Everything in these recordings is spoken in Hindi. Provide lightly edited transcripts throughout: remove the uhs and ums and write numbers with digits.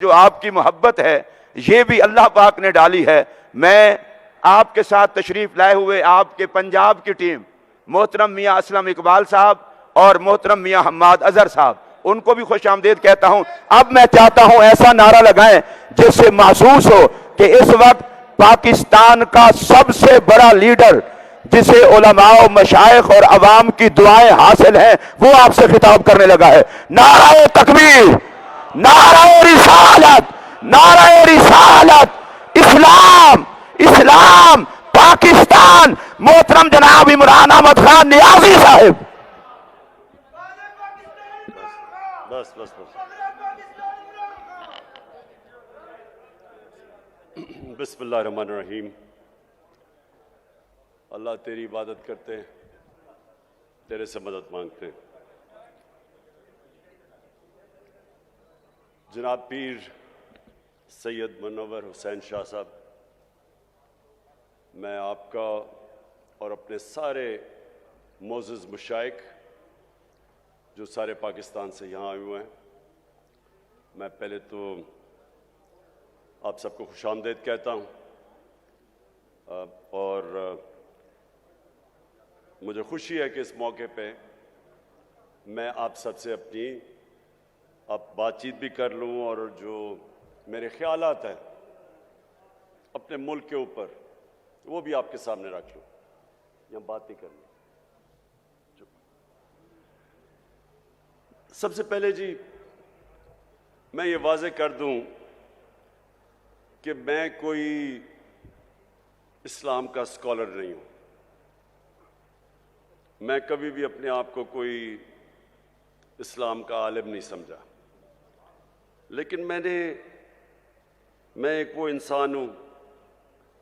जो आपकी मोहब्बत है ये भी अल्लाह पाक ने डाली है। मैं आपके साथ तशरीफ लाए हुए आपके पंजाब की टीम मोहतरम मियाँ असलम इकबाल साहब और मोहतरम मियाँ हम्माद अजहर साहब, उनको भी खुश आमदीद कहता हूं। अब मैं चाहता हूं ऐसा नारा लगाएं जिससे महसूस हो कि इस वक्त पाकिस्तान का सबसे बड़ा लीडर जिसे उलमाओ मशाइख और अवाम की दुआएं हासिल हैं वो आपसे खिताब करने लगा है। नारा तकबीर, नारा रिसालत, नारा रिसालत, इस्लाम, इस्लाम, पाकिस्तान, मोहतरम जनाब इमरान अहमद खान नियाजी साहिब। बस बस बस बिस्मिल्लाहिर्रहमानिर्रहीम। अल्लाह तेरी इबादत करते हैं, तेरे से मदद मांगते हैं। जनाब पीर सैयद मुनव्वर हुसैन शाह साहब, मैं आपका और अपने सारे मोअज़्ज़ज़ मशाइख जो सारे पाकिस्तान से यहाँ आए हुए हैं, मैं पहले तो आप सबको खुशामदीद कहता हूँ और मुझे खुशी है कि इस मौके पे मैं आप सबसे अपनी अब बातचीत भी कर लूँ और जो मेरे ख्यालात हैं अपने मुल्क के ऊपर वो भी आपके सामने रख लूँ। यहाँ बात नहीं करनी। सबसे पहले जी मैं ये वाज़ेह कर दूं कि मैं कोई इस्लाम का स्कॉलर नहीं हूं। मैं कभी भी अपने आप को कोई इस्लाम का आलिम नहीं समझा, लेकिन मैं एक वो इंसान हूं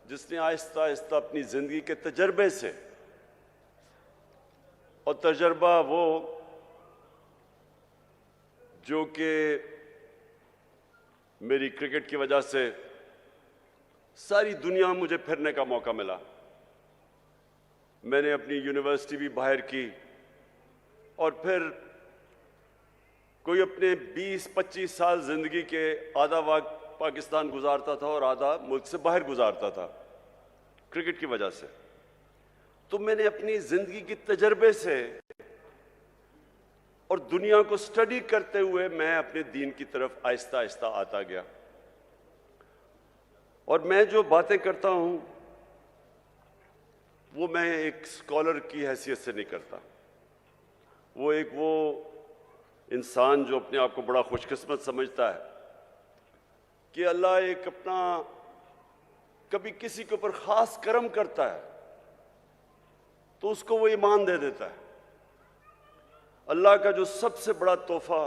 जिसने आहिस्ता आहिस्ता अपनी ज़िंदगी के तजर्बे से, और तजर्बा वो जो कि मेरी क्रिकेट की वजह से सारी दुनिया में मुझे फिरने का मौका मिला। मैंने अपनी यूनिवर्सिटी भी बाहर की और फिर कोई अपने 20-25 साल ज़िंदगी के आधा वक्त पाकिस्तान गुजारता था और आधा मुल्क से बाहर गुजारता था क्रिकेट की वजह से। तो मैंने अपनी ज़िंदगी के तजर्बे से और दुनिया को स्टडी करते हुए मैं अपने दीन की तरफ आहिस्ता आहिस्ता आता गया। और मैं जो बातें करता हूं वो मैं एक स्कॉलर की हैसियत से नहीं करता। वो इंसान जो अपने आप को बड़ा खुशकिस्मत समझता है कि अल्लाह एक अपना कभी किसी के ऊपर ख़ास करम करता है तो उसको वो ईमान दे देता है। अल्लाह का जो सबसे बड़ा तोहफा,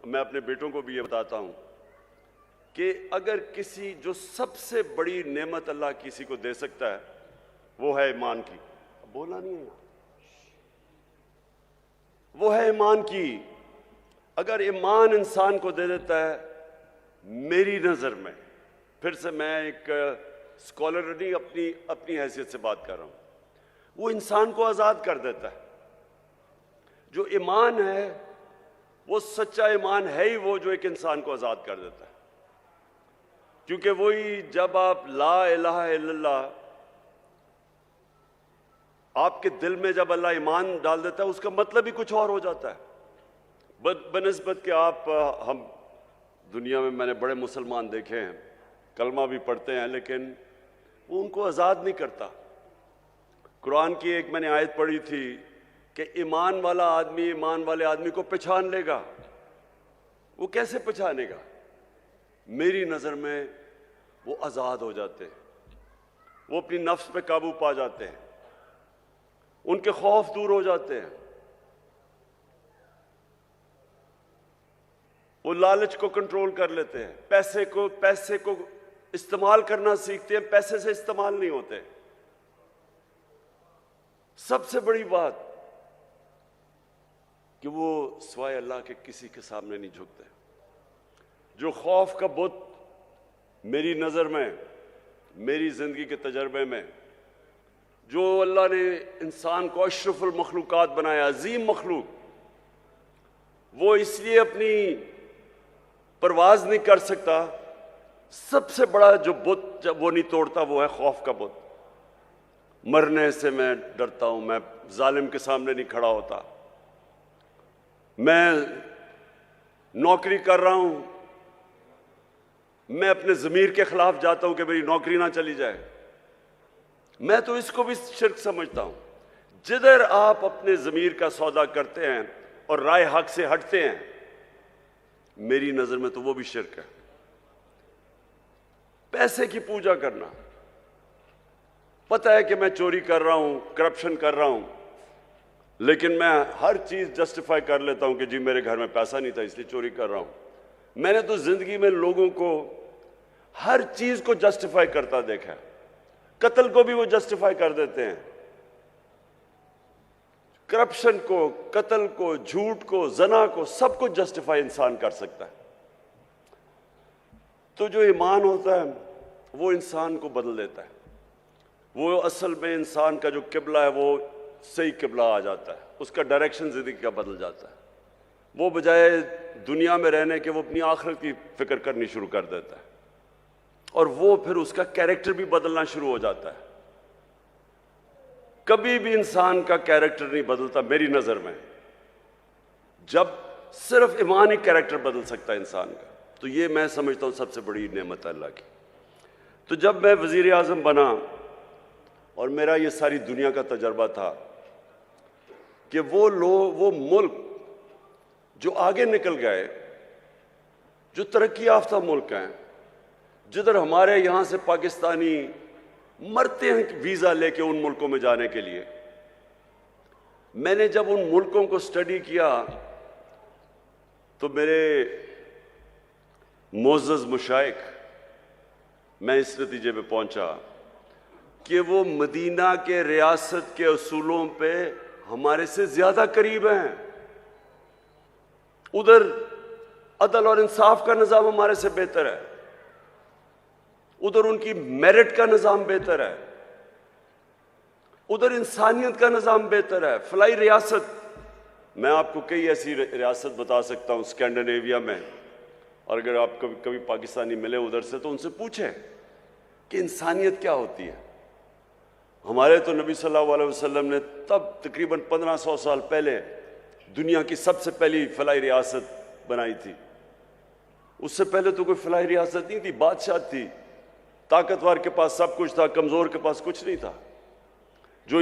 मैं अपने बेटों को भी ये बताता हूँ कि अगर किसी जो सबसे बड़ी नेमत अल्लाह किसी को दे सकता है वो है ईमान की। बोला नहीं है, वो है ईमान की। अगर ईमान इंसान को दे देता है, मेरी नज़र में, फिर से मैं एक स्कॉलर नहीं अपनी हैसियत से बात कर रहा हूँ, वो इंसान को आज़ाद कर देता है। जो ईमान है वो सच्चा ईमान है ही वो जो एक इंसान को आज़ाद कर देता है। क्योंकि वही जब आप ला इलाहा इल्लल्लाह आपके दिल में जब अल्लाह ईमान डाल देता है उसका मतलब ही कुछ और हो जाता है। बनिस्बत के हम दुनिया में मैंने बड़े मुसलमान देखे हैं, कलमा भी पढ़ते हैं, लेकिन वो उनको आज़ाद नहीं करता। कुरान की एक मैंने आयत पढ़ी थी कि ईमान वाला आदमी ईमान वाले आदमी को पहचान लेगा। वो कैसे पहचानेगा? मेरी नज़र में वो आज़ाद हो जाते हैं, वो अपनी नफ्स पे काबू पा जाते हैं, उनके खौफ दूर हो जाते हैं, वो लालच को कंट्रोल कर लेते हैं, पैसे को इस्तेमाल करना सीखते हैं, पैसे से इस्तेमाल नहीं होते। सबसे बड़ी बात कि वो सिवाय अल्लाह के किसी के सामने नहीं झुकते। जो खौफ का बुत मेरी नज़र में, मेरी ज़िंदगी के तजर्बे में, जो अल्लाह ने इंसान को अशरफुल मखलूक़ात बनाया, अजीम मखलूक, वो इसलिए अपनी परवाज नहीं कर सकता, सबसे बड़ा जो बुत जब वो नहीं तोड़ता वो है खौफ का बुत। मरने से मैं डरता हूं, मैं जालिम के सामने नहीं खड़ा होता। मैं नौकरी कर रहा हूं, मैं अपने ज़मीर के खिलाफ जाता हूं कि मेरी नौकरी ना चली जाए। मैं तो इसको भी शिर्क समझता हूं। जिधर आप अपने ज़मीर का सौदा करते हैं और राय हक से हटते हैं, मेरी नजर में तो वो भी शिर्क है। पैसे की पूजा करना, पता है कि मैं चोरी कर रहा हूं, करप्शन कर रहा हूं, लेकिन मैं हर चीज जस्टिफाई कर लेता हूं कि जी मेरे घर में पैसा नहीं था इसलिए चोरी कर रहा हूं। मैंने तो जिंदगी में लोगों को हर चीज को जस्टिफाई करता देखा है। कत्ल को भी वो जस्टिफाई कर देते हैं, करप्शन को, कत्ल को, झूठ को, जना को, सब कुछ जस्टिफाई इंसान कर सकता है। तो जो ईमान होता है वो इंसान को बदल देता है। वो असल में इंसान का जो किबला है वो सही किबला आ जाता है, उसका डायरेक्शन जिंदगी का बदल जाता है। वो बजाय दुनिया में रहने के वो अपनी आखिरत की फिक्र करनी शुरू कर देता है, और वो फिर उसका कैरेक्टर भी बदलना शुरू हो जाता है। कभी भी इंसान का कैरेक्टर नहीं बदलता मेरी नजर में, जब सिर्फ ईमान ही कैरेक्टर बदल सकता है इंसान का। तो ये मैं समझता हूं सबसे बड़ी नेमत अल्लाह की। तो जब मैं वजीर आजम बना और मेरा ये सारी दुनिया का तजर्बा था कि वो मुल्क जो आगे निकल गए, जो तरक्की याफ्ता मुल्क हैं, जिधर हमारे यहां से पाकिस्तानी मरते हैं वीजा लेके उन मुल्कों में जाने के लिए। मैंने जब उन मुल्कों को स्टडी किया तो मेरे मोअज़्ज़ज़ मुशाइख, मैं इस नतीजे पे पहुंचा कि वो मदीना के रियासत के असूलों पे हमारे से ज्यादा करीब हैं। उधर अदल और इंसाफ का निज़ाम हमारे से बेहतर है, उधर उनकी मेरिट का निज़ाम बेहतर है, उधर इंसानियत का निज़ाम बेहतर है। फलाई रियासत, मैं आपको कई ऐसी रियासत बता सकता हूँ स्कैंडिनेविया में, और अगर आप कभी पाकिस्तानी मिले उधर से तो उनसे पूछें कि इंसानियत क्या होती है। हमारे तो नबी सल्लल्लाहु अलैहि वसल्लम ने तब तकरीबन 1500 साल पहले दुनिया की सबसे पहली फलाई रियासत बनाई थी। उससे पहले तो कोई फलाई रियासत नहीं थी, बादशाह थी, ताकतवर के पास सब कुछ था, कमजोर के पास कुछ नहीं था। जो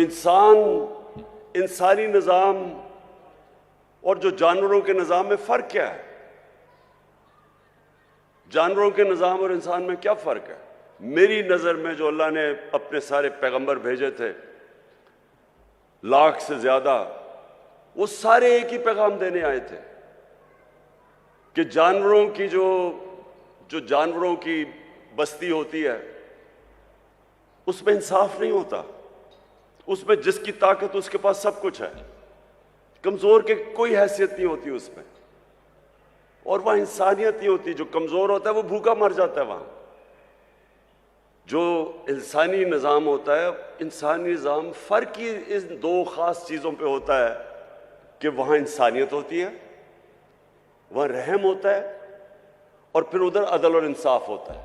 इंसानी निज़ाम और जो जानवरों के निज़ाम में फ़र्क क्या है? जानवरों के निज़ाम और इंसान में क्या फ़र्क है? मेरी नज़र में जो अल्लाह ने अपने सारे पैगंबर भेजे थे, लाख से ज़्यादा, वो सारे एक ही पैगाम देने आए थे कि जानवरों की जो जानवरों की बस्ती होती है उसमें इंसाफ नहीं होता। उसमें जिसकी ताकत उसके पास सब कुछ है, कमजोर के कोई हैसियत नहीं होती उसमें, और वहां इंसानियत नहीं होती। जो कमजोर होता है वो भूखा मर जाता है। वहां जो इंसानी निज़ाम होता है, इंसानी निज़ाम फर्क ही इन दो खास चीज़ों पे होता है कि वहां इंसानियत होती है, वहां रहम होता है, और फिर उधर अदल और इंसाफ होता है।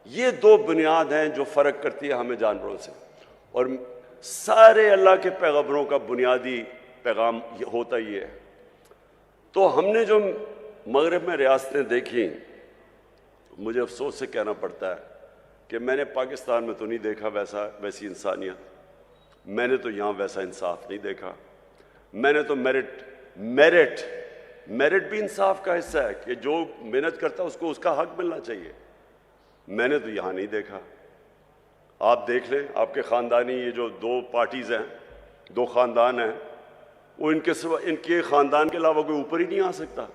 ये दो बुनियाद हैं जो फ़र्क करती है हमें जानवरों से। और सारे अल्लाह के पैगंबरों का बुनियादी पैगाम होता ये है। तो हमने जो मगरब में रियासतें देखी, मुझे अफसोस से कहना पड़ता है कि मैंने पाकिस्तान में तो नहीं देखा वैसी इंसानियत, मैंने तो यहाँ वैसा इंसाफ नहीं देखा। मैंने तो मेरिट भी इंसाफ का हिस्सा है कि जो मेहनत करता है उसको उसका हक मिलना चाहिए। मैंने तो यहाँ नहीं देखा। आप देख लें, आपके ख़ानदानी ये जो दो पार्टीज़ हैं, दो ख़ानदान हैं, वो इनके ख़ानदान के अलावा कोई ऊपर ही नहीं आ सकता।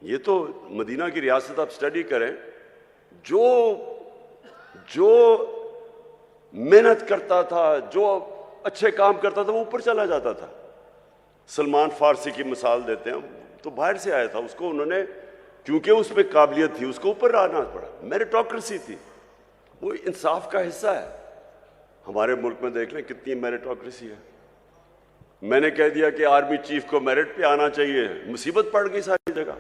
ये तो मदीना की रियासत आप स्टडी करें, जो मेहनत करता था, जो अच्छे काम करता था, वो ऊपर चला जाता था। सलमान फारसी की मिसाल देते हैं, तो बाहर से आया था, उसको उन्होंने क्योंकि उसमें काबिलियत थी उसको ऊपर आना पड़ा, मेरिटोक्रेसी थी, वो इंसाफ का हिस्सा है। हमारे मुल्क में देख लें कितनी मेरिटोक्रेसी है। मैंने कह दिया कि आर्मी चीफ को मेरिट पे आना चाहिए, मुसीबत पड़ गई सारी जगह।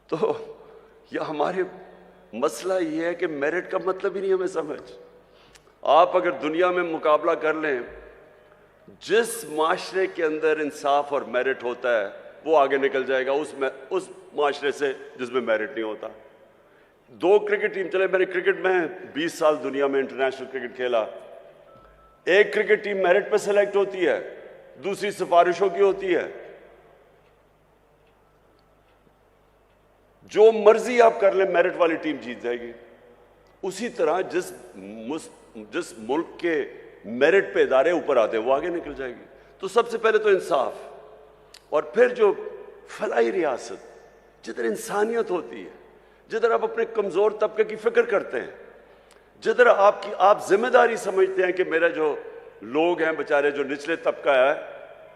तो यह हमारे मसला ये है कि मेरिट का मतलब ही नहीं हमें समझ। आप अगर दुनिया में मुकाबला कर लें, जिस माशरे के अंदर इंसाफ और मेरिट होता है वो आगे निकल जाएगा उस माशरे से जिसमें मेरिट नहीं होता। 2 क्रिकेट टीम चले, मैंने क्रिकेट में 20 साल दुनिया में इंटरनेशनल क्रिकेट खेला। एक क्रिकेट टीम मेरिट पे सेलेक्ट होती है, दूसरी सिफारिशों की होती है। जो मर्जी आप कर ले, मेरिट वाली टीम जीत जाएगी। उसी तरह जिस मुल्क के मेरिट पे इदारे ऊपर आते हैं वो आगे निकल जाएगी। तो सबसे पहले तो इंसाफ, और फिर जो फलाई रियासत, जिधर इंसानियत होती है, जिधर आप अपने कमजोर तबके की फिक्र करते हैं, जिधर आप जिम्मेदारी समझते हैं कि मेरे जो लोग हैं बेचारे, जो निचले तबका है,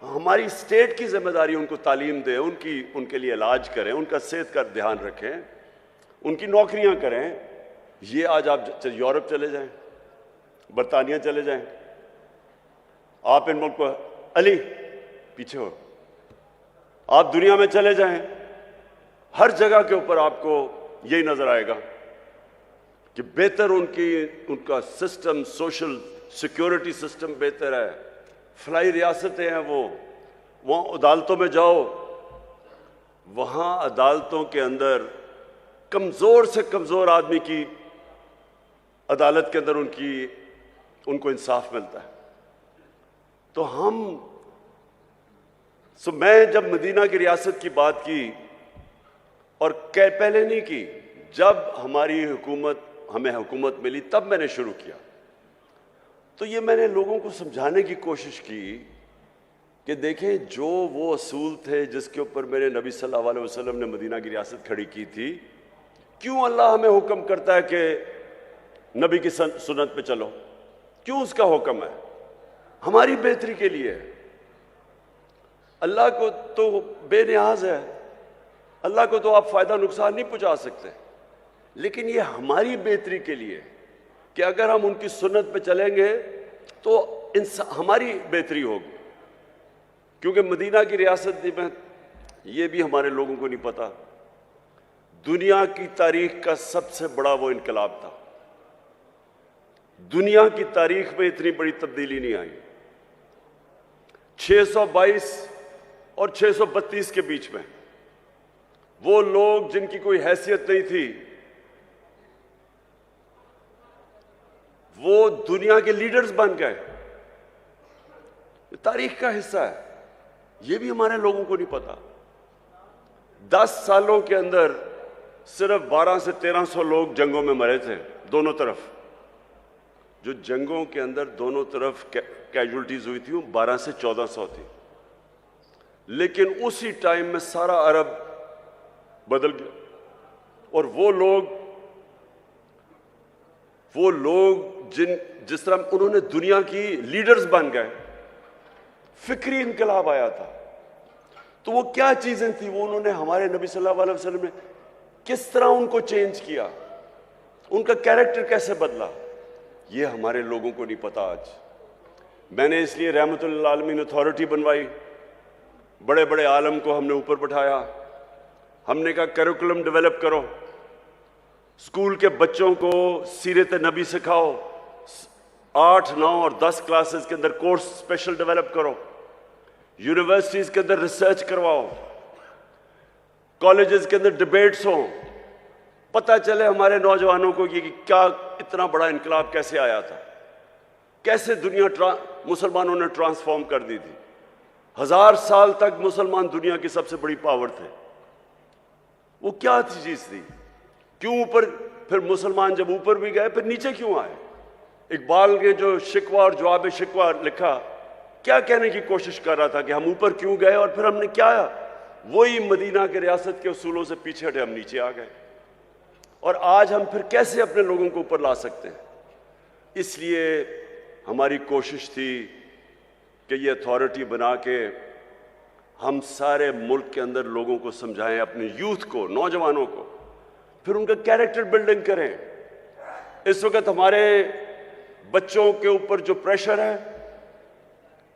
हमारी स्टेट की जिम्मेदारी उनको तालीम दें, उनके लिए इलाज करें, उनका सेहत का ध्यान रखें, उनकी नौकरियां करें। ये आज आप यूरोप चले जाएं, बरतानिया चले जाएं, आप इन मुल्क को, अली पीछे हो, आप दुनिया में चले जाएं, हर जगह के ऊपर आपको यही नजर आएगा कि बेहतर उनका सिस्टम, सोशल सिक्योरिटी सिस्टम बेहतर है, फलाई रियासतें हैं। वो वहाँ अदालतों में जाओ, वहाँ अदालतों के अंदर कमज़ोर से कमज़ोर आदमी की अदालत के अंदर उनको इंसाफ मिलता है। तो मैं जब मदीना की रियासत की बात की, और पहले नहीं की, जब हमें हुकूमत मिली तब मैंने शुरू किया। तो ये मैंने लोगों को समझाने की कोशिश की कि देखें, जो वो असूल थे जिसके ऊपर मेरे नबी सल्लल्लाहु अलैहि वसल्लम ने मदीना की रियासत खड़ी की थी, क्यों अल्लाह हमें हुक्म करता है कि नबी की सुन्नत पे चलो? क्यों उसका हुक्म है? हमारी बेहतरी के लिए है। अल्लाह को तो बेनियाज है, अल्लाह को तो आप फायदा नुकसान नहीं पहुंचा सकते, लेकिन ये हमारी बेहतरी के लिए कि अगर हम उनकी सुन्नत पे चलेंगे तो हमारी बेहतरी होगी। क्योंकि मदीना की रियासत में, ये भी हमारे लोगों को नहीं पता, दुनिया की तारीख का सबसे बड़ा वो इनकलाब था। दुनिया की तारीख में इतनी बड़ी तब्दीली नहीं आई। 622 और 632 के बीच में वो लोग जिनकी कोई हैसियत नहीं थी, वो दुनिया के लीडर्स बन गए। तारीख का हिस्सा है, ये भी हमारे लोगों को नहीं पता। 10 सालों के अंदर सिर्फ 1200 से 1300 लोग जंगों में मरे थे, दोनों तरफ। जो जंगों के अंदर दोनों तरफ कैजुअल्टीज हुई थी वो 1200 से 1400 थी। लेकिन उसी टाइम में सारा अरब बदल गया, और वो लोग जिस तरह उन्होंने दुनिया की लीडर्स बन गए, फिक्री इनकलाब आया था। तो वो क्या चीजें थी, वो उन्होंने हमारे नबी सल्लल्लाहु अलैहि वसल्लम ने किस तरह उनको चेंज किया, उनका कैरेक्टर कैसे बदला, ये हमारे लोगों को नहीं पता आज। मैंने इसलिए रहमतुल लिल आलमीन अथॉरिटी बनवाई, बड़े बड़े आलम को हमने ऊपर बैठाया, हमने कहा करिकुलम डेवलप करो, स्कूल के बच्चों को सीरत नबी सिखाओ, 8, 9 और 10 क्लासेस के अंदर कोर्स स्पेशल डेवलप करो, यूनिवर्सिटीज के अंदर रिसर्च करवाओ, कॉलेजेस के अंदर डिबेट्स हो, पता चले हमारे नौजवानों को कि क्या इतना बड़ा इनकलाब कैसे आया था, कैसे दुनिया मुसलमानों ने ट्रांसफॉर्म कर दी थी। 1000 साल तक मुसलमान दुनिया की सबसे बड़ी पावर थे। वो क्या थी चीज थी, क्यों ऊपर, फिर मुसलमान जब ऊपर भी गए फिर नीचे क्यों आए? इकबाल ने जो शिकवा और जवाब शिकवा लिखा, क्या कहने की कोशिश कर रहा था कि हम ऊपर क्यों गए और फिर हमने क्या आया? वही मदीना के रियासत के उसूलों से पीछे हटे, हम नीचे आ गए। और आज हम फिर कैसे अपने लोगों को ऊपर ला सकते हैं? इसलिए हमारी कोशिश थी कि ये अथॉरिटी बना के हम सारे मुल्क के अंदर लोगों को समझाएं, अपने यूथ को, नौजवानों को, फिर उनका कैरेक्टर बिल्डिंग करें। इस वक्त हमारे बच्चों के ऊपर जो प्रेशर है,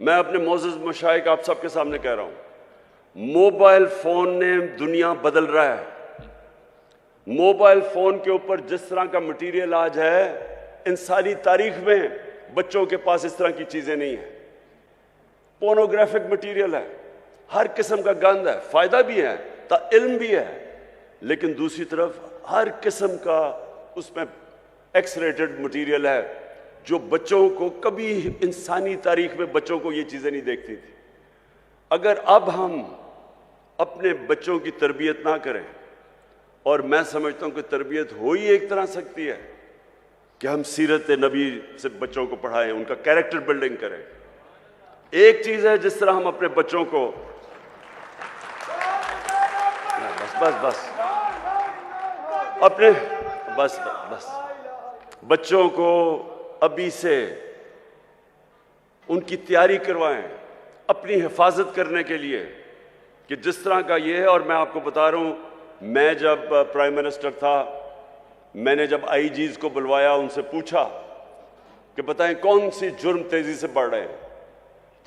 मैं अपने मोअज़्ज़ज़ मशाइख आप सबके सामने कह रहा हूं, मोबाइल फोन ने दुनिया बदल रहा है। मोबाइल फोन के ऊपर जिस तरह का मटेरियल आज है, इंसानी तारीख में बच्चों के पास इस तरह की चीजें नहीं है। पोर्नोग्राफिक मटेरियल है, हर किस्म का गंद है, फायदा भी है, इल्म भी है, लेकिन दूसरी तरफ हर किस्म का उसमें एक्स रेटेड मटेरियल है जो बच्चों को कभी इंसानी तारीख में बच्चों को ये चीजें नहीं देखती थी। अगर अब हम अपने बच्चों की तरबियत ना करें, और मैं समझता हूं कि तरबियत हो ही एक तरह सकती है कि हम सीरत नबी से बच्चों को पढ़ाएं, उनका कैरेक्टर बिल्डिंग करें। एक चीज है जिस तरह हम अपने बच्चों को बस अपने बस बच्चों को अभी से उनकी तैयारी करवाएं अपनी हिफाजत करने के लिए कि जिस तरह का ये है। और मैं आपको बता रहा हूं, मैं जब प्राइम मिनिस्टर था, मैंने जब आईजीज को बुलवाया, उनसे पूछा कि बताएं कौन सी जुर्म तेजी से बढ़ रहे हैं।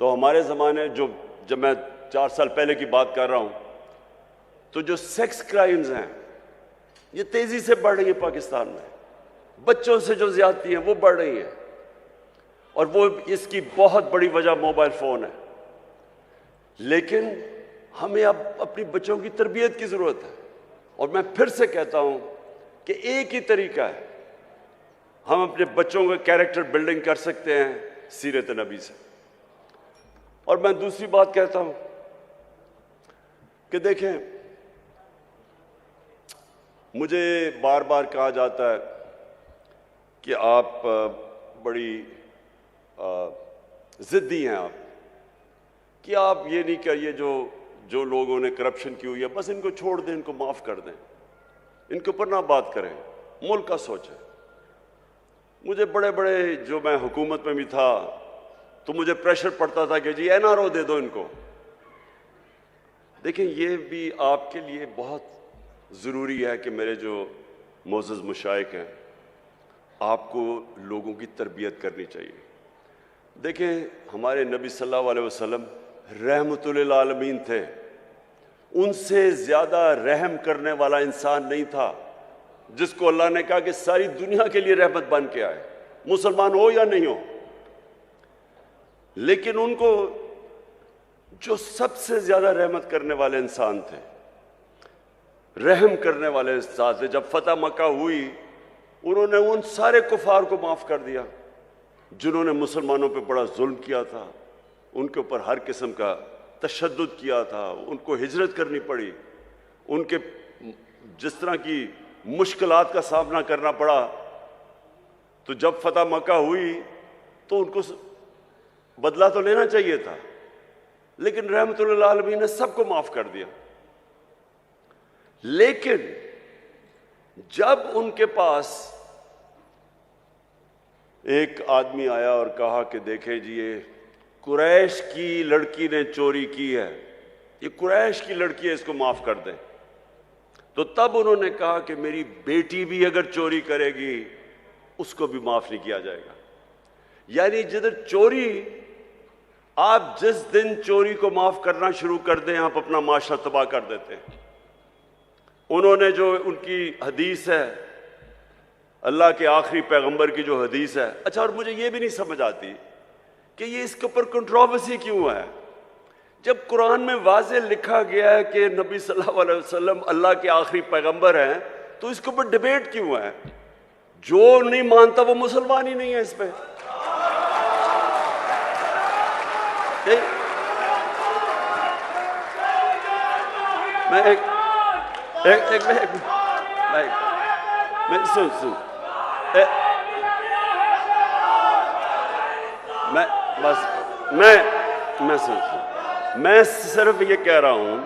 तो हमारे ज़माने जब मैं 4 साल पहले की बात कर रहा हूं, तो जो सेक्स क्राइम्स हैं ये तेजी से बढ़ रही है पाकिस्तान में। बच्चों से जो ज्यादती हैं वो बढ़ रही है, और वो इसकी बहुत बड़ी वजह मोबाइल फोन है। लेकिन हमें अब अपनी बच्चों की तरबियत की जरूरत है। और मैं फिर से कहता हूं कि एक ही तरीका है, हम अपने बच्चों का कैरेक्टर बिल्डिंग कर सकते हैं सीरत नबी से। और मैं दूसरी बात कहता हूं कि देखें, मुझे बार बार कहा जाता है कि आप बड़ी जिद्दी हैं, आप कि आप ये नहीं करिए, जो लोगों ने करप्शन की हुई है बस इनको छोड़ दें, इनको माफ कर दें, इनके ऊपर ना बात करें, मुल्क का सोचें। मुझे बड़े बड़े, जो मैं हुकूमत में भी था तो मुझे प्रेशर पड़ता था कि जी एनआरओ दे दो इनको। देखिए, ये भी आपके लिए बहुत ज़रूरी है कि मेरे जो मोअज़्ज़ज़ मुशाइख हैं, आपको लोगों की तरबियत करनी चाहिए। देखें, हमारे नबी सल्लल्लाहु अलैहि वसल्लम रहमतुल आलमीन थे, उनसे ज़्यादा रहम करने वाला इंसान नहीं था जिसको अल्लाह ने कहा कि सारी दुनिया के लिए रहमत बन के आए, मुसलमान हो या नहीं हो। लेकिन उनको जो सबसे ज़्यादा रहमत करने वाले इंसान थे, रहम करने वाले इंसान थे, जब फतह मक्का हुई उन्होंने उन सारे कुफार को माफ़ कर दिया जिन्होंने मुसलमानों पे बड़ा जुल्म किया था, उनके ऊपर हर किस्म का तशद्दुद किया था, उनको हिजरत करनी पड़ी, उनके जिस तरह की मुश्किलात का सामना करना पड़ा। तो जब फतह मक्का हुई तो उनको बदला तो लेना चाहिए था, लेकिन रहमतुल्लिल आलमीन ने सबको माफ कर दिया। लेकिन जब उनके पास एक आदमी आया और कहा कि देखें जी, ये कुरैश की लड़की ने चोरी की है, ये कुरैश की लड़की है, इसको माफ कर दें, तो तब उन्होंने कहा कि मेरी बेटी भी अगर चोरी करेगी उसको भी माफ नहीं किया जाएगा। यानी जिधर चोरी, आप जिस दिन चोरी को माफ करना शुरू कर दें, आप अपना माशरा तबाह कर देते हैं। उन्होंने जो उनकी हदीस है, अल्लाह के आखिरी पैगंबर की जो हदीस है, अच्छा, और मुझे ये भी नहीं समझ आती कि ये इसके ऊपर कंट्रोवर्सी क्यों है, जब कुरान में वाज़े लिखा गया है कि नबी सल्लल्लाहु अलैहि वसल्लम अल्लाह के आखिरी पैगंबर हैं, तो इसके ऊपर डिबेट क्यों है? जो नहीं मानता वो मुसलमान ही नहीं है। इस पे मैं सिर्फ ये कह रहा हूं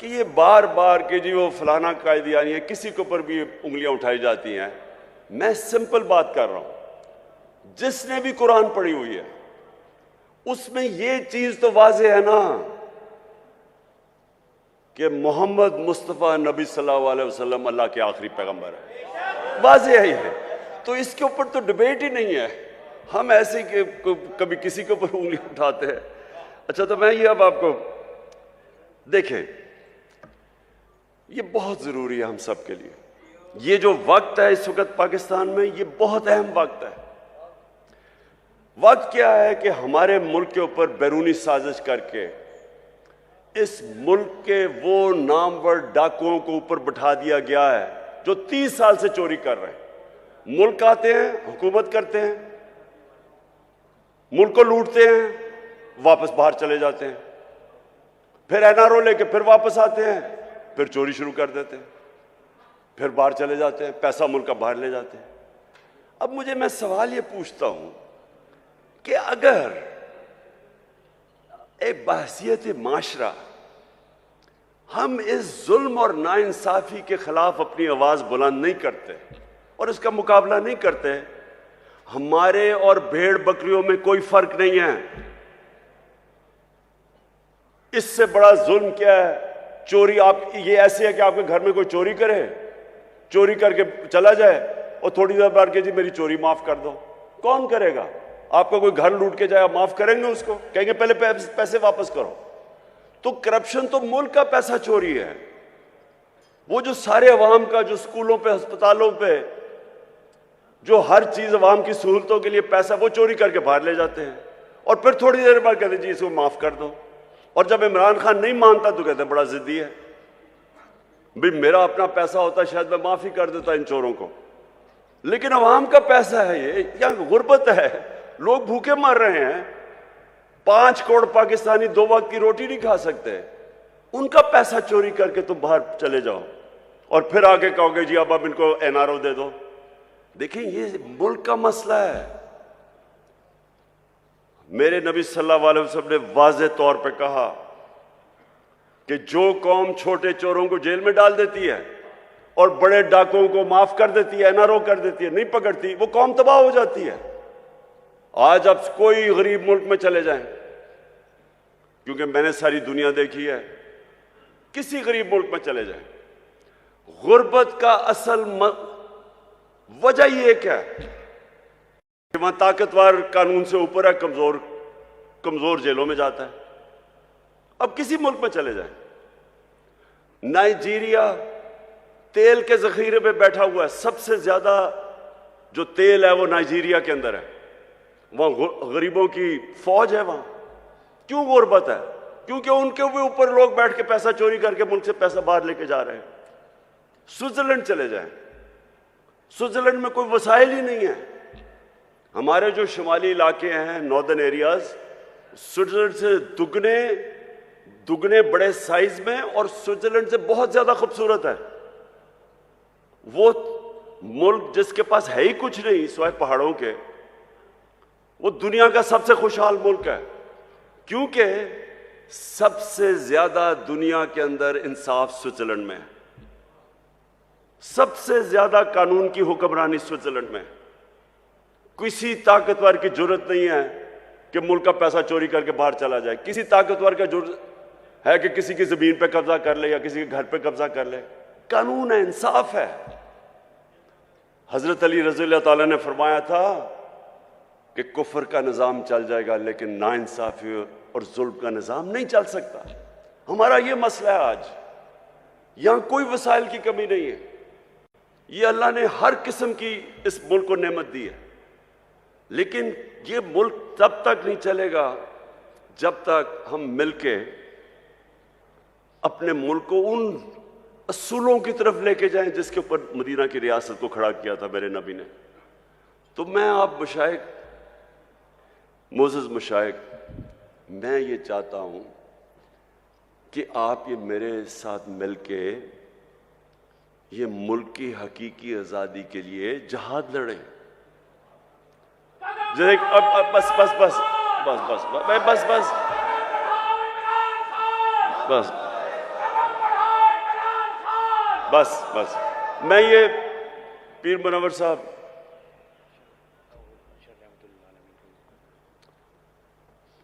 कि ये बार बार के जी वो फलाना कायदियानी है, किसी के ऊपर भी उंगलियां उठाई जाती हैं। मैं सिंपल बात कर रहा हूं, जिसने भी कुरान पढ़ी हुई है उसमें ये चीज तो वाज़ेह है ना कि मोहम्मद मुस्तफ़ा नबी सल्लल्लाहु अलैहि वसल्लम अल्लाह के आखिरी पैगंबर है, वाज़ेह ही है। तो इसके ऊपर तो डिबेट ही नहीं है। हम ऐसे कि कभी किसी के ऊपर उंगली उठाते हैं। अच्छा, तो मैं ये अब आपको देखें, ये बहुत जरूरी है हम सब के लिए ये जो वक्त है इस वक्त पाकिस्तान में, ये बहुत अहम वक्त है। वक्त क्या है कि हमारे मुल्क के ऊपर बैरूनी साजिश करके इस मुल्क के वो नामवर डाकुओं को ऊपर बिठा दिया गया है जो 30 साल से चोरी कर रहे हैं। मुल्क आते हैं, हुकूमत करते हैं, मुल्क को लूटते हैं, वापस बाहर चले जाते हैं, फिर एनआरओ लेके फिर वापस आते हैं, फिर चोरी शुरू कर देते हैं, फिर बाहर चले जाते हैं, पैसा मुल्क का बाहर ले जाते हैं। अब मैं सवाल ये पूछता हूं कि अगर एक बहसियत माशरा हम इस जुल्म और नाइंसाफी के खिलाफ अपनी आवाज बुलंद नहीं करते और इसका मुकाबला नहीं करते, हमारे और भेड़ बकरियों में कोई फर्क नहीं है। इससे बड़ा जुल्म क्या है? चोरी। आप ये ऐसे है कि आपके घर में कोई चोरी करे, चोरी करके चला जाए और थोड़ी देर बाद के जी मेरी चोरी माफ कर दो। कौन करेगा? आपका कोई घर लूट के जाए, आप माफ करेंगे उसको? कहेंगे पहले पैसे वापस करो। तो करप्शन तो मुल्क का पैसा चोरी है। वो जो सारे अवाम का, जो स्कूलों पे, अस्पतालों पे, जो हर चीज अवाम की सहूलतों के लिए पैसा, वो चोरी करके बाहर ले जाते हैं और फिर थोड़ी देर बाद कहते हैं जी इसको माफ कर दो। और जब इमरान खान नहीं मानता तो कहते हैं बड़ा जिद्दी है, भाई मेरा अपना पैसा होता शायद मैं माफी कर देता इन चोरों को, लेकिन अवाम का पैसा है ये, क्या गुर्बत है? लोग भूखे मर रहे हैं, 5 करोड़ पाकिस्तानी 2 वक्त की रोटी नहीं खा सकते, उनका पैसा चोरी करके तुम बाहर चले जाओ और फिर आगे कहोगे जी अब इनको एनआरओ दे दो। देखिए ये मुल्क का मसला है। मेरे नबी सल्लल्लाहु अलैहि वसल्लम ने वाज़ेह तौर पे कहा कि जो कौम छोटे चोरों को जेल में डाल देती है और बड़े डाकुओं को माफ कर देती है, एनआरओ कर देती है, नहीं पकड़ती, वो कौम तबाह हो जाती है। आज आप कोई गरीब मुल्क में चले जाएं, क्योंकि मैंने सारी दुनिया देखी है, किसी गरीब मुल्क में चले जाएं, गुर्बत का असल वजह ये क्या है? वहां ताकतवर कानून से ऊपर है, कमजोर जेलों में जाता है। अब किसी मुल्क में चले जाएं, नाइजीरिया तेल के जखीरे पे बैठा हुआ है, सबसे ज्यादा जो तेल है वो नाइजीरिया के अंदर है, वहां गरीबों की फौज है। वहां क्यों गुर्बत है? क्योंकि उनके ऊपर लोग बैठ के पैसा चोरी करके मुल्क से पैसा बाहर लेके जा रहे हैं। स्विट्जरलैंड चले जाएं, स्विट्जरलैंड में कोई वसाइल ही नहीं है। हमारे जो शुमाली इलाके हैं, नॉर्दर्न एरियाज, स्विट्जरलैंड से दुगने बड़े साइज में और स्विट्जरलैंड से बहुत ज्यादा खूबसूरत है। वो मुल्क जिसके पास है ही कुछ नहीं सिवाय पहाड़ों के, वो दुनिया का सबसे खुशहाल मुल्क है, क्योंकि सबसे ज्यादा दुनिया के अंदर इंसाफ स्विट्जरलैंड में है। सबसे ज्यादा कानून की हुक्मरानी स्विट्जरलैंड में। किसी ताकतवर की जरूरत नहीं है कि मुल्क का पैसा चोरी करके बाहर चला जाए। किसी ताकतवर का जरूरत है कि किसी की जमीन पे कब्जा कर ले या किसी के घर पे कब्जा कर ले। कानून है, इंसाफ है। हजरत अली रज़ी अल्लाह ताला ने फरमाया था कि कुफर का निजाम चल जाएगा लेकिन नाइंसाफी और जुल्म का निजाम नहीं चल सकता। हमारा ये मसला है आज। यहां कोई वसाइल की कमी नहीं है। ये अल्लाह ने हर किस्म की इस मुल्क को नेमत दी है, लेकिन ये मुल्क तब तक नहीं चलेगा जब तक हम मिलके अपने मुल्क को उन असूलों की तरफ लेके जाएं जिसके ऊपर मदीना की रियासत को खड़ा किया था मेरे नबी ने। तो मैं आप मशाइख, मोअज़्ज़ज़ मशाइख, मैं ये चाहता हूं कि आप ये मेरे साथ मिलके ये मुल्क की हकीकी आजादी के लिए जहाद लड़ें। जैसे अब बस बस बस बस बस बस बस बस बस बस बस मैं ये पीर मुनव्वर साहब,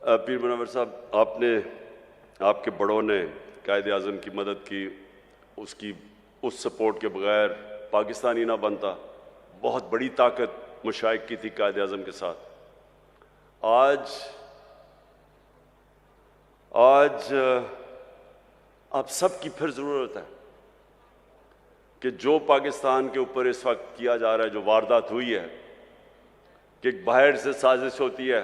पीर मुनव्वर साहब, आपके बड़ों ने कायद आज़म की मदद की, उस सपोर्ट के बगैर पाकिस्तानी ना बनता। बहुत बड़ी ताकत मुशाइख की थी कायद आज़म के साथ। आज आप सबकी फिर जरूरत है। कि जो पाकिस्तान के ऊपर इस वक्त किया जा रहा है, जो वारदात हुई है, कि बाहर से साजिश होती है,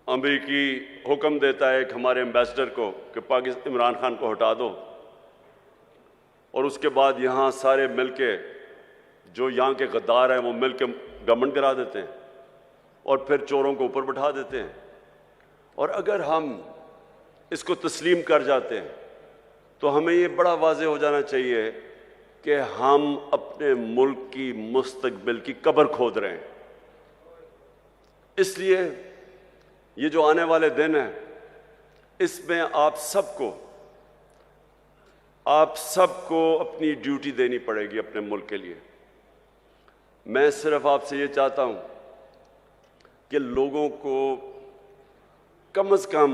अमेरिकी हुक्म देता है कि हमारे एम्बेसडर को कि पाकिस्तान इमरान खान को हटा दो, और उसके बाद यहाँ सारे मिलके जो यहाँ के गद्दार हैं वो मिलके गवर्नमेंट गिरा देते हैं और फिर चोरों को ऊपर बैठा देते हैं। और अगर हम इसको तस्लीम कर जाते हैं तो हमें ये बड़ा वाज़ेह हो जाना चाहिए कि हम अपने मुल्क की मुस्तकबिल की कब्र खोद रहे हैं। इसलिए ये जो आने वाले दिन हैं, इसमें आप सबको अपनी ड्यूटी देनी पड़ेगी अपने मुल्क के लिए। मैं सिर्फ आपसे ये चाहता हूं कि लोगों को कम से कम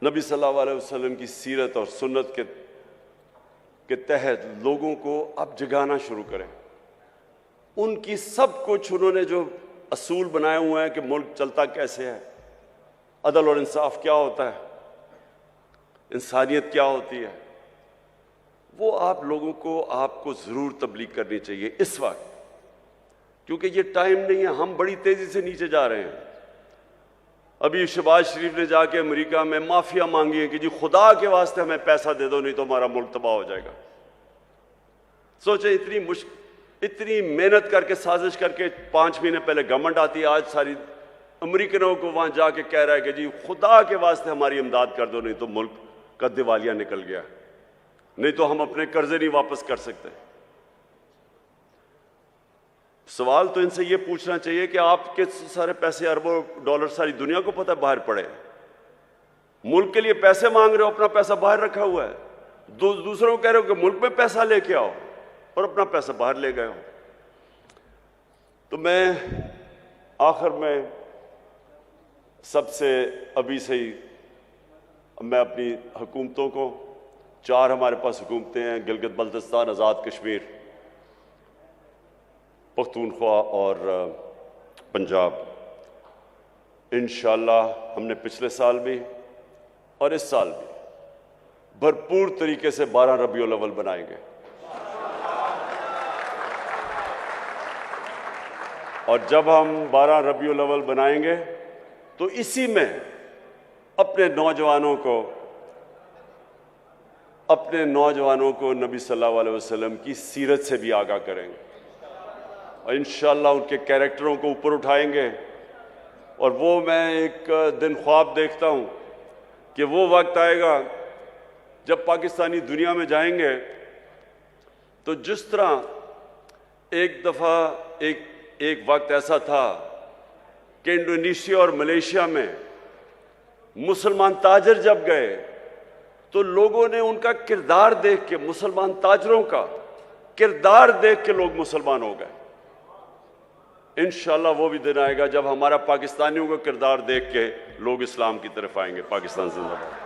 नबी सल्लल्लाहु अलैहि वसल्लम की सीरत और सुन्नत के तहत लोगों को आप जगाना शुरू करें। उनकी सब कुछ उन्होंने जो असूल बनाए हुए हैं कि मुल्क चलता कैसे है, अदल और इंसाफ क्या होता है, इंसानियत क्या होती है, वो आप लोगों को आपको ज़रूर तबलीग करनी चाहिए इस वक्त, क्योंकि ये टाइम नहीं है। हम बड़ी तेज़ी से नीचे जा रहे हैं। अभी शहबाज शरीफ ने जाके अमेरिका में माफिया मांगी है कि जी खुदा के वास्ते हमें पैसा दे दो, नहीं तो हमारा मुल्क तबाह हो जाएगा। सोचे इतनी मेहनत करके साजिश करके 5 महीने पहले गवर्नमेंट आती है, आज सारी अमेरिकनों को वहां जाके कह रहा है कि जी खुदा के वास्ते हमारी इमदाद कर दो, नहीं तो मुल्क का दिवालिया निकल गया, नहीं तो हम अपने कर्जे नहीं वापस कर सकते। सवाल तो इनसे ये पूछना चाहिए कि आपके सारे पैसे अरबों डॉलर सारी दुनिया को पता है बाहर पड़े, मुल्क के लिए पैसे मांग रहे हो, अपना पैसा बाहर रखा हुआ है। दूसरों को कह रहे हो कि मुल्क में पैसा लेके आओ और अपना पैसा बाहर ले गए हो। तो मैं आखिर में सबसे अभी से ही मैं अपनी हुकूमतों को, 4 हमारे पास हुकूमतें हैं, गिलगित बल्तिस्तान, आज़ाद कश्मीर, पख्तूनख्वा और पंजाब। इंशाअल्लाह हमने पिछले साल भी और इस साल भी भरपूर तरीके से 12 रबीउल अव्वल बनाएंगे, और जब हम 12 रबीउल अव्वल बनाएंगे तो इसी में अपने नौजवानों को नबी सल्लल्लाहु अलैहि वसल्लम की सीरत से भी आगाह करेंगे, और इंशाअल्लाह उनके कैरेक्टरों को ऊपर उठाएंगे। और वो मैं एक दिन ख्वाब देखता हूँ कि वो वक्त आएगा जब पाकिस्तानी दुनिया में जाएंगे तो जिस तरह एक वक्त ऐसा था कि इंडोनेशिया और मलेशिया में मुसलमान ताजर जब गए तो लोगों ने उनका किरदार देख के, मुसलमान ताजरों का किरदार देख के लोग मुसलमान हो गए। इंशाअल्लाह वो भी दिन आएगा जब हमारा पाकिस्तानियों का किरदार देख के लोग इस्लाम की तरफ आएंगे। पाकिस्तान जिंदाबाद।